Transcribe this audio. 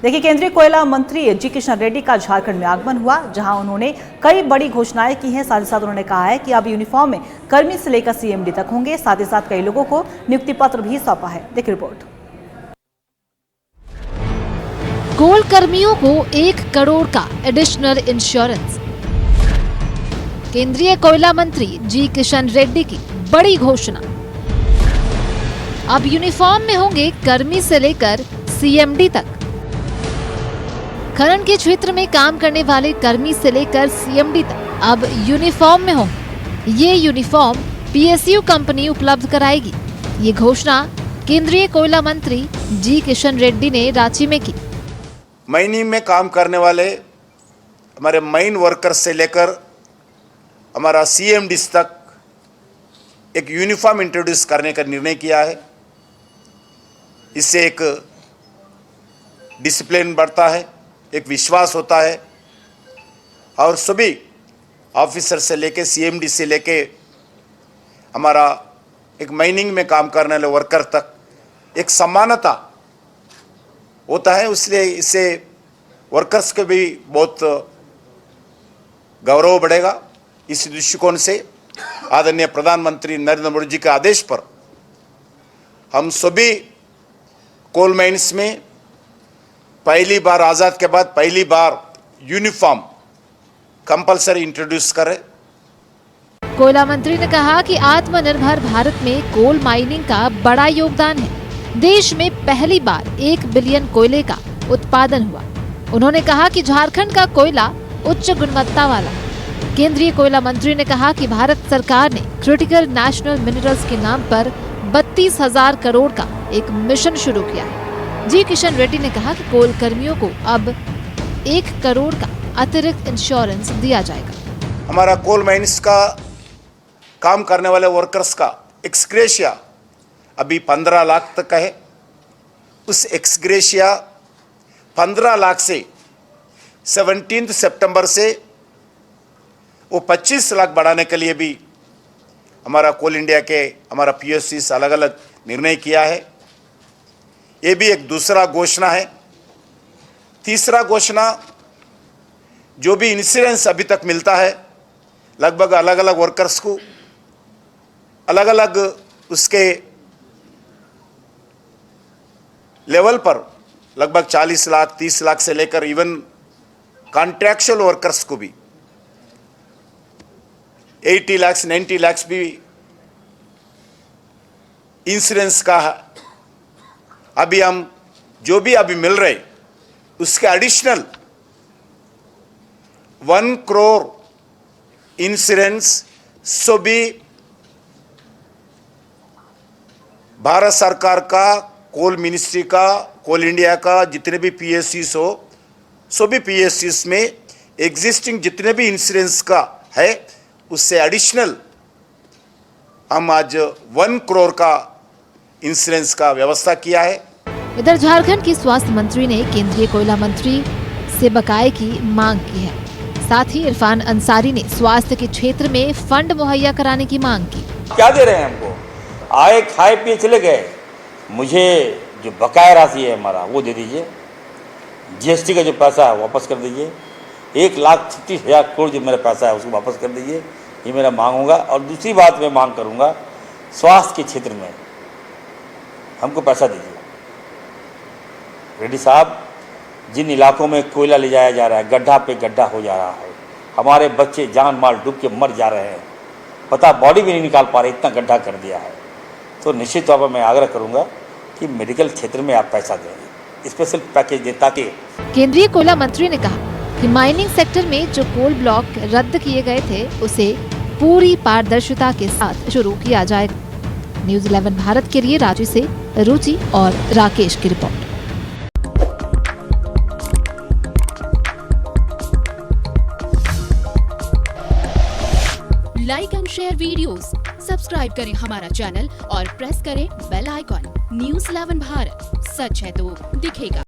देखिए, केंद्रीय कोयला मंत्री जी किशन रेड्डी का झारखंड में आगमन हुआ, जहां उन्होंने कई बड़ी घोषणाएं की हैं। साथ ही साथ उन्होंने कहा है कि अब यूनिफॉर्म में कर्मी से लेकर सीएमडी तक होंगे। साथ ही साथ कई लोगों को नियुक्ति पत्र भी सौंपा है। देखिए रिपोर्ट। कोल कर्मियों को 1 करोड़ का एडिशनल इंश्योरेंस। केंद्रीय कोयला मंत्री जी किशन रेड्डी की बड़ी घोषणा। अब यूनिफॉर्म में होंगे कर्मी से लेकर सीएमडी तक। खनन के क्षेत्र में काम करने वाले कर्मी से लेकर सीएमडी तक अब यूनिफॉर्म में होंगे। ये यूनिफॉर्म पीएसयू कंपनी उपलब्ध कराएगी। ये घोषणा केंद्रीय कोयला मंत्री जी किशन रेड्डी ने रांची में की। माइनिंग में काम करने वाले हमारे माइन वर्कर्स से लेकर हमारा सीएमडी तक एक यूनिफॉर्म इंट्रोड्यूस करने का निर्णय किया है। इससे एक डिसिप्लिन बढ़ता है, एक विश्वास होता है और सभी ऑफिसर से लेके सीएमडी से लेके हमारा एक माइनिंग में काम करने वाले वर्कर तक एक समानता होता है। इसलिए इससे वर्कर्स के भी बहुत गौरव बढ़ेगा। इस दृष्टिकोण से आदरणीय प्रधानमंत्री नरेंद्र मोदी जी के आदेश पर हम सभी कोल माइंस में पहली बार आज़ाद के बाद पहली बार यूनिफॉर्म कंपलसरी इंट्रोड्यूस करें। कोयला मंत्री ने कहा कि आत्मनिर्भर भारत में कोल माइनिंग का बड़ा योगदान है। देश में पहली बार 1 बिलियन कोयले का उत्पादन हुआ। उन्होंने कहा कि झारखंड का कोयला उच्च गुणवत्ता वाला है। केंद्रीय कोयला मंत्री ने कहा कि भारत सरकार ने क्रिटिकल नेशनल मिनरल्स के नाम पर 32,000 करोड़ का एक मिशन शुरू किया है। जी किशन रेड्डी ने कहा कि कोल कर्मियों को अब 1 करोड़ का अतिरिक्त इंश्योरेंस दिया जाएगा। हमारा कोल माइंस का काम करने वाले वर्कर्स का एक्सग्रेशिया अभी 15 लाख तक का है। उस एक्सग्रेशिया 15 लाख से 17 सितंबर से वो 25 लाख बढ़ाने के लिए भी हमारा कोल इंडिया के हमारा पीएससी अलग अलग निर्णय किया है। ये भी एक दूसरा घोषणा है। तीसरा घोषणा, जो भी इंश्योरेंस अभी तक मिलता है लगभग अलग अलग वर्कर्स को अलग अलग उसके लेवल पर लगभग 40 लाख 30 लाख से लेकर इवन कॉन्ट्रैक्चुअल वर्कर्स को भी 80 लाख 90 लाख भी इंश्योरेंस का अभी हम जो भी अभी मिल रहे उसके एडिशनल 1 करोड़ इंश्योरेंस सभी भारत सरकार का, कोल मिनिस्ट्री का, कोल इंडिया का जितने भी पीएससीज हो सभी पीएससीज में एग्जिस्टिंग जितने भी इंश्योरेंस का है उससे एडिशनल हम आज 1 करोड़ का इंश्योरेंस का व्यवस्था किया है। इधर झारखंड की स्वास्थ्य मंत्री ने केंद्रीय कोयला मंत्री से बकाये की मांग की है। साथ ही इरफान अंसारी ने स्वास्थ्य के क्षेत्र में फंड मुहैया कराने की मांग की। क्या दे रहे हैं हमको? आए खाए पिए चले गए। मुझे जो बकाया राशि है हमारा वो दे दीजिए। जीएसटी का जो पैसा है वापस कर दीजिए। 1,36,000 करोड़ जो मेरा पैसा है उसको वापस कर दीजिए। ये मेरा मांग होगा। और दूसरी बात मैं मांग करूंगा, स्वास्थ्य के क्षेत्र में हमको पैसा दीजिए। रेड्डी साहब, जिन इलाकों में कोयला ले जाया जा रहा है, गड्ढा पे गड्ढा हो जा रहा है, हमारे बच्चे जान माल डूब के मर जा रहे हैं, पता बॉडी भी नहीं निकाल पा रहे, इतना गड्ढा कर दिया है। तो निश्चित तौर पर मैं आग्रह करूंगा कि मेडिकल क्षेत्र में आप पैसा दें, स्पेशल पैकेज दें, ताकि केंद्रीय कोयला मंत्री ने कहा कि माइनिंग सेक्टर में जो कोल ब्लॉक रद्द किए गए थे उसे पूरी पारदर्शिता के साथ शुरू किया जाएगा। न्यूज़ 11 भारत के लिए रांची से रुचि और राकेश की report. Like and share videos, subscribe करें हमारा चैनल और प्रेस करें बेल आइकॉन। न्यूज़ 11 भारत, सच है तो दिखेगा।